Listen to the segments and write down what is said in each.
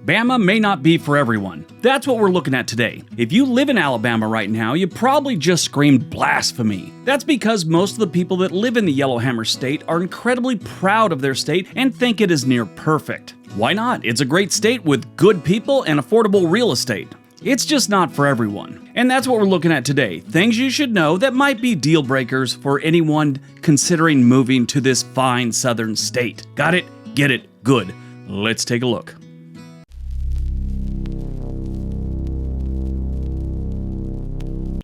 Bama may not be for everyone. That's what we're looking at today. If you live in Alabama right now, you probably just screamed blasphemy. That's because most of the people that live in the Yellowhammer State are incredibly proud of their state and think it is near perfect. Why not? It's a great state with good people and affordable real estate. It's just not for everyone. And that's what we're looking at today. Things you should know that might be deal breakers for anyone considering moving to this fine southern state. Got it? Get it? Good. Let's take a look.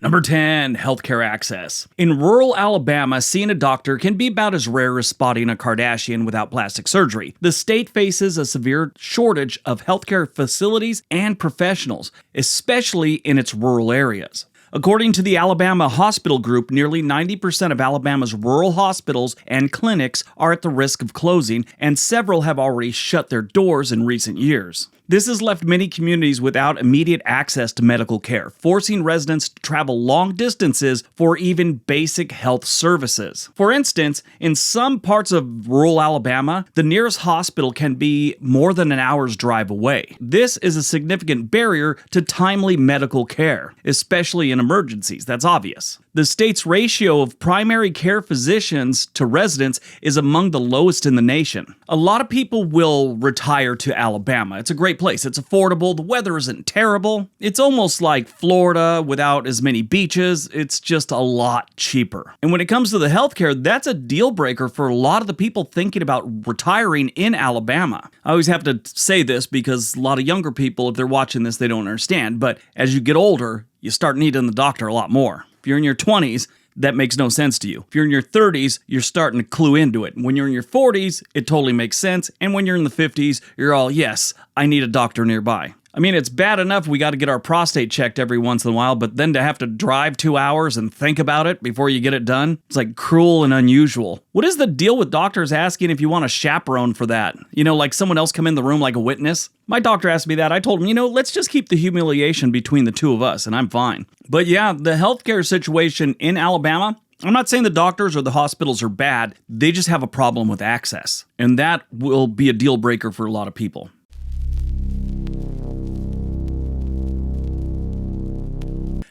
Number 10, healthcare access. In rural Alabama, seeing a doctor can be about as rare as spotting a Kardashian without plastic surgery. The state faces a severe shortage of healthcare facilities and professionals, especially in its rural areas. According to the Alabama Hospital Group, nearly 90% of Alabama's rural hospitals and clinics are at the risk of closing, and several have already shut their doors in recent years. This has left many communities without immediate access to medical care, forcing residents to travel long distances for even basic health services. For instance, in some parts of rural Alabama, the nearest hospital can be more than an hour's drive away. This is a significant barrier to timely medical care, especially in emergencies. That's obvious. The state's ratio of primary care physicians to residents is among the lowest in the nation. A lot of people will retire to Alabama. It's a great place. It's affordable. The weather isn't terrible. It's almost like Florida without as many beaches. It's just a lot cheaper. And when it comes to the healthcare, that's a deal breaker for a lot of the people thinking about retiring in Alabama. I always have to say this because a lot of younger people, if they're watching this, they don't understand. But as you get older, you start needing the doctor a lot more. If you're in your 20s, that makes no sense to you. If you're in your 30s, you're starting to clue into it. When you're in your 40s, it totally makes sense. And when you're in the 50s, you're all, yes, I need a doctor nearby. I mean, it's bad enough we got to get our prostate checked every once in a while, but then to have to drive 2 hours and think about it before you get it done, it's like cruel and unusual. What is the deal with doctors asking if you want a chaperone for that? You know, like someone else come in the room like a witness? My doctor asked me that. I told him, let's just keep the humiliation between the two of us, and I'm fine. But yeah, the healthcare situation in Alabama, I'm not saying the doctors or the hospitals are bad. They just have a problem with access, and that will be a deal breaker for a lot of people.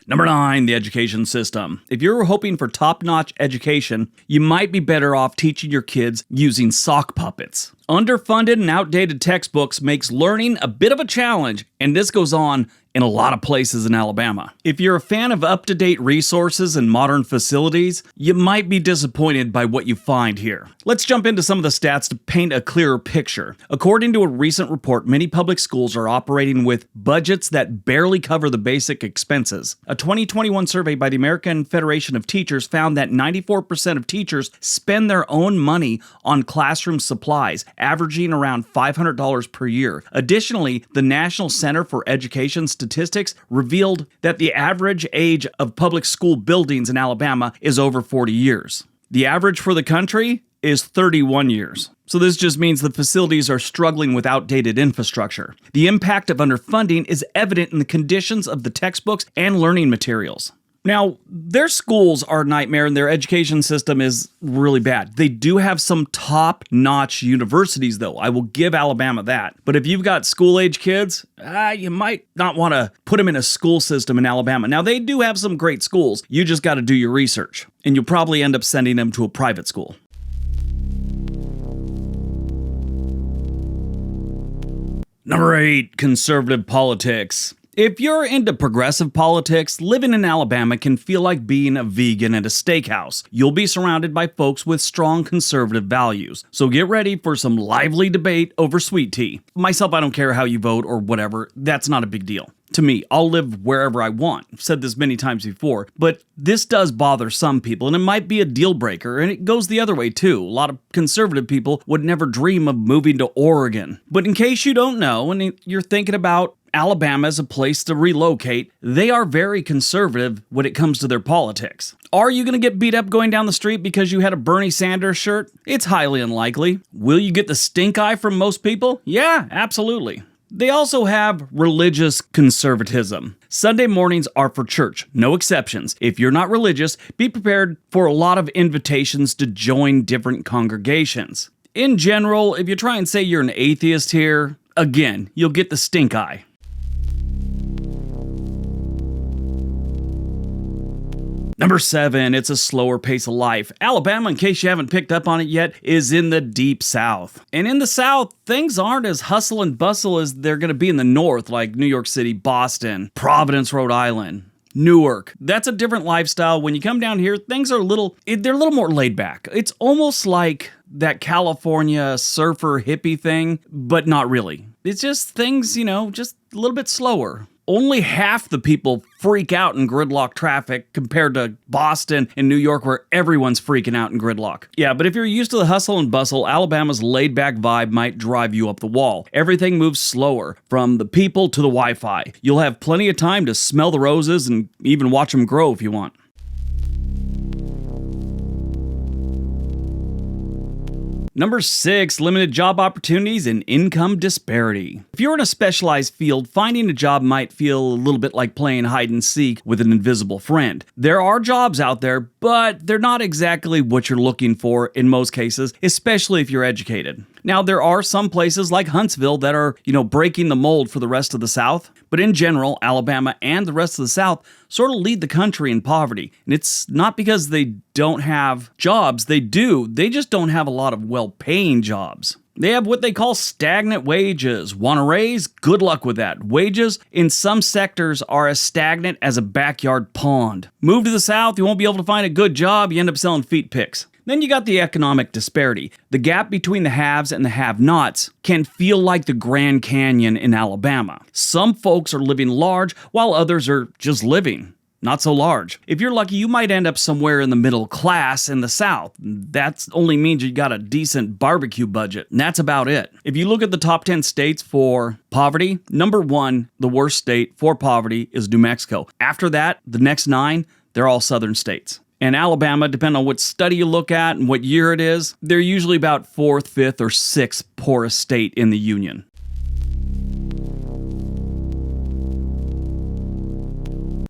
Number 9, the education system. If you're hoping for top-notch education, you might be better off teaching your kids using sock puppets. Underfunded and outdated textbooks makes learning a bit of a challenge, and this goes on in a lot of places in Alabama. If you're a fan of up-to-date resources and modern facilities, you might be disappointed by what you find here. Let's jump into some of the stats to paint a clearer picture. According to a recent report, many public schools are operating with budgets that barely cover the basic expenses. A 2021 survey by the American Federation of Teachers found that 94% of teachers spend their own money on classroom supplies, averaging around $500 per year. Additionally, the National Center for Education Statistics revealed that the average age of public school buildings in Alabama is over 40 years. The average for the country is 31 years. So this just means the facilities are struggling with outdated infrastructure. The impact of underfunding is evident in the conditions of the textbooks and learning materials. Now, their schools are a nightmare and their education system is really bad. They do have some top-notch universities, though. I will give Alabama that. But if you've got school-age kids, you might not want to put them in a school system in Alabama. Now, they do have some great schools. You just got to do your research. And you'll probably end up sending them to a private school. Number 8, conservative politics. If you're into progressive politics, living in Alabama can feel like being a vegan at a steakhouse. You'll be surrounded by folks with strong conservative values. So get ready for some lively debate over sweet tea. Myself, I don't care how you vote or whatever. That's not a big deal. To me, I'll live wherever I want. I've said this many times before, but this does bother some people, and it might be a deal breaker, and it goes the other way too. A lot of conservative people would never dream of moving to Oregon. But in case you don't know, and you're thinking about Alabama as a place to relocate, they are very conservative when it comes to their politics. Are you going to get beat up going down the street because you had a Bernie Sanders shirt? It's highly unlikely. Will you get the stink eye from most people? Yeah, absolutely. They also have religious conservatism. Sunday mornings are for church, no exceptions. If you're not religious, be prepared for a lot of invitations to join different congregations. In general, if you try and say you're an atheist here, again, you'll get the stink eye. Number 7, it's a slower pace of life. Alabama, in case you haven't picked up on it yet, is in the deep South. And in the South, things aren't as hustle and bustle as they're going to be in the North, like New York City, Boston, Providence, Rhode Island, Newark. That's a different lifestyle. When you come down here, things are they're a little more laid back. It's almost like that California surfer hippie thing, but not really. It's just things, just a little bit slower. Only half the people freak out in gridlock traffic compared to Boston and New York, where everyone's freaking out in gridlock. Yeah, but if you're used to the hustle and bustle, Alabama's laid-back vibe might drive you up the wall. Everything moves slower, from the people to the Wi-Fi. You'll have plenty of time to smell the roses and even watch them grow if you want. Number 6, limited job opportunities and income disparity. If you're in a specialized field, finding a job might feel a little bit like playing hide and seek with an invisible friend. There are jobs out there, but they're not exactly what you're looking for in most cases, especially if you're educated. Now, there are some places like Huntsville that are, breaking the mold for the rest of the South. But in general, Alabama and the rest of the South sort of lead the country in poverty. And it's not because they don't have jobs. They do. They just don't have a lot of well-paying jobs. They have what they call stagnant wages. Want a raise? Good luck with that. Wages in some sectors are as stagnant as a backyard pond. Move to the South, you won't be able to find a good job. You end up selling feet picks. Then you got the economic disparity. The gap between the haves and the have-nots can feel like the Grand Canyon in Alabama. Some folks are living large, while others are just living. Not so large. If you're lucky, you might end up somewhere in the middle class in the South. That only means you got a decent barbecue budget, and that's about it. If you look at the top 10 states for poverty, number 1, the worst state for poverty, is New Mexico. After that, the next 9, they're all southern states. And Alabama, depending on what study you look at and what year it is, they're usually about 4th, 5th, or 6th poorest state in the union.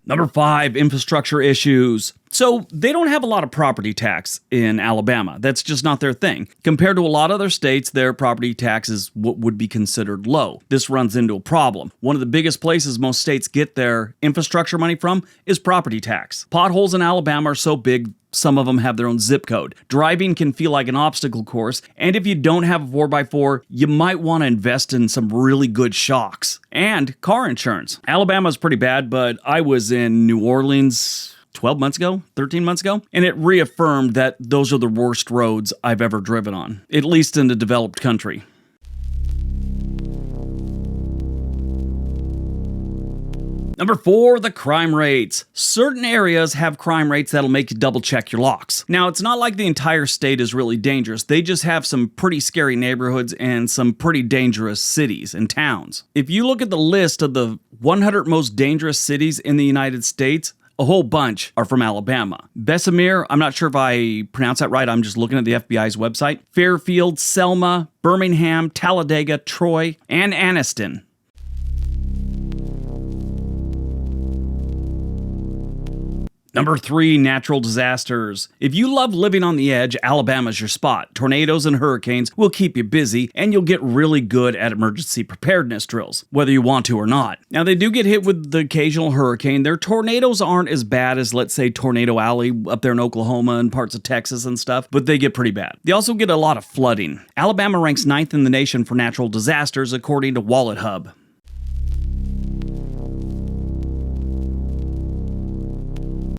Number 5, infrastructure issues. So they don't have a lot of property tax in Alabama. That's just not their thing. Compared to a lot of other states, their property tax is what would be considered low. This runs into a problem. One of the biggest places most states get their infrastructure money from is property tax. Potholes in Alabama are so big, some of them have their own zip code. Driving can feel like an obstacle course, and if you don't have a 4x4, you might want to invest in some really good shocks. And car insurance. Alabama's pretty bad, but I was in New Orleans 12 months ago, 13 months ago, and it reaffirmed that those are the worst roads I've ever driven on, at least in the developed country. Number 4, the crime rates. Certain areas have crime rates that'll make you double check your locks. Now, it's not like the entire state is really dangerous. They just have some pretty scary neighborhoods and some pretty dangerous cities and towns. If you look at the list of the 100 most dangerous cities in the United States, a whole bunch are from Alabama. Bessemer, I'm not sure if I pronounced that right, I'm just looking at the FBI's website. Fairfield, Selma, Birmingham, Talladega, Troy, and Anniston. Number 3, natural disasters. If you love living on the edge, Alabama's your spot. Tornadoes and hurricanes will keep you busy, and you'll get really good at emergency preparedness drills, whether you want to or not. Now, they do get hit with the occasional hurricane. Their tornadoes aren't as bad as, let's say, Tornado Alley up there in Oklahoma and parts of Texas and stuff, but they get pretty bad. They also get a lot of flooding. Alabama ranks 9th in the nation for natural disasters, according to Wallet Hub.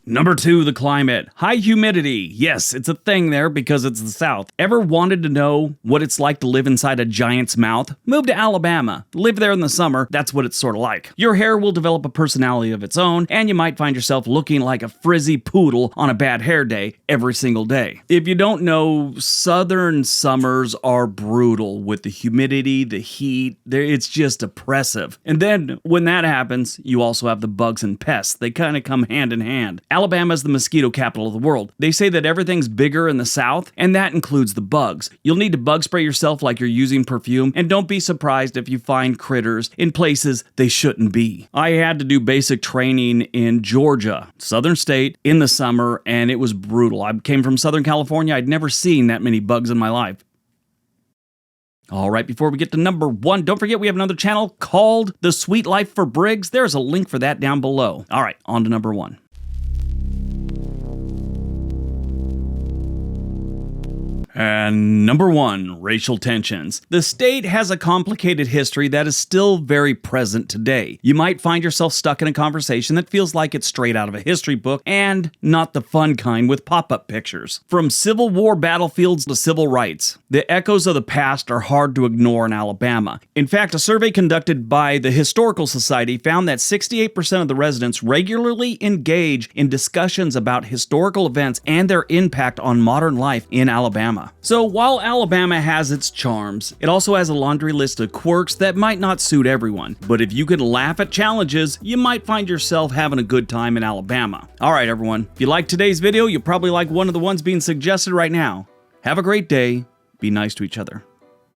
Number 2, the climate. High humidity. Yes, it's a thing there because it's the South. Ever wanted to know what it's like to live inside a giant's mouth? Move to Alabama. Live there in the summer. That's what it's sort of like. Your hair will develop a personality of its own, and you might find yourself looking like a frizzy poodle on a bad hair day every single day. If you don't know, southern summers are brutal with the humidity, the heat. It's just oppressive. And then when that happens, you also have the bugs and pests. They kind of come hand in hand. Alabama is the mosquito capital of the world. They say that everything's bigger in the South, and that includes the bugs. You'll need to bug spray yourself like you're using perfume, and don't be surprised if you find critters in places they shouldn't be. I had to do basic training in Georgia, southern state, in the summer, and it was brutal. I came from Southern California. I'd never seen that many bugs in my life. All right, before we get to number 1, don't forget we have another channel called The Sweet Life for Briggs. There's a link for that down below. All right, on to number 1. And number 1, racial tensions. The state has a complicated history that is still very present today. You might find yourself stuck in a conversation that feels like it's straight out of a history book and not the fun kind with pop-up pictures. From Civil War battlefields to civil rights, the echoes of the past are hard to ignore in Alabama. In fact, a survey conducted by the Historical Society found that 68% of the residents regularly engage in discussions about historical events and their impact on modern life in Alabama. So while Alabama has its charms, it also has a laundry list of quirks that might not suit everyone. But if you can laugh at challenges, you might find yourself having a good time in Alabama. All right, everyone. If you liked today's video, you'll probably like one of the ones being suggested right now. Have a great day. Be nice to each other.